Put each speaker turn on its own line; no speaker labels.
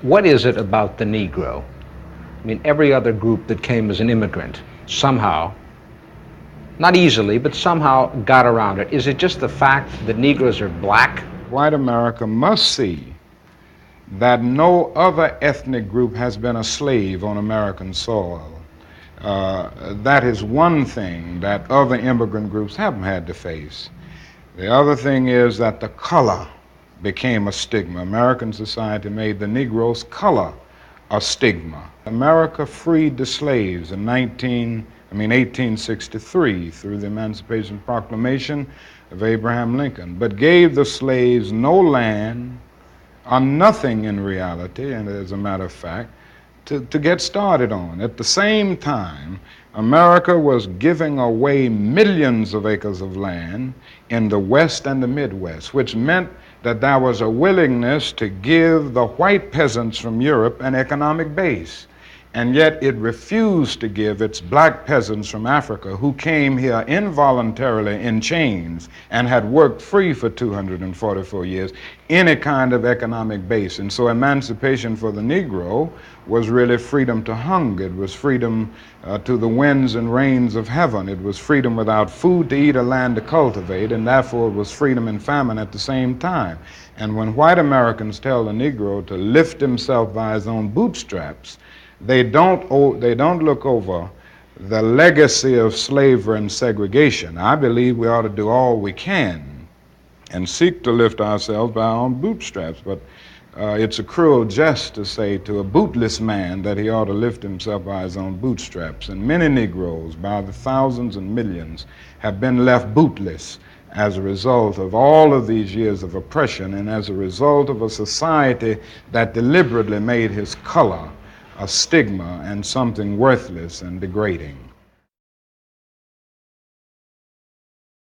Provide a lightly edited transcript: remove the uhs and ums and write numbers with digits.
What is it about the Negro? I mean, every other group that came as an immigrant somehow, not easily, but somehow got around it. Is it just the fact that Negroes are black?
White America must see that no other ethnic group has been a slave on American soil. That is one thing that other immigrant groups haven't had to face. The other thing is that the color became a stigma. American society made the Negro's color a stigma. America freed the slaves in 1863 through the Emancipation Proclamation of Abraham Lincoln, but gave the slaves no land or nothing in reality, and as a matter of fact, to get started on. At the same time, America was giving away millions of acres of land in the West and the Midwest, which meant that there was a willingness to give the white peasants from Europe an economic base. And yet it refused to give its black peasants from Africa, who came here involuntarily in chains and had worked free for 244 years, any kind of economic base. And so emancipation for the Negro was really freedom to hunger. It was freedom to the winds and rains of heaven. It was freedom without food to eat or land to cultivate, and therefore it was freedom and famine at the same time. And when white Americans tell the Negro to lift himself by his own bootstraps, they don't look over the legacy of slavery and segregation. I believe we ought to do all we can and seek to lift ourselves by our own bootstraps, but it's a cruel jest to say to a bootless man that he ought to lift himself by his own bootstraps. And many Negroes, by the thousands and millions, have been left bootless as a result of all of these years of oppression and as a result of a society that deliberately made his color a stigma and something worthless and degrading.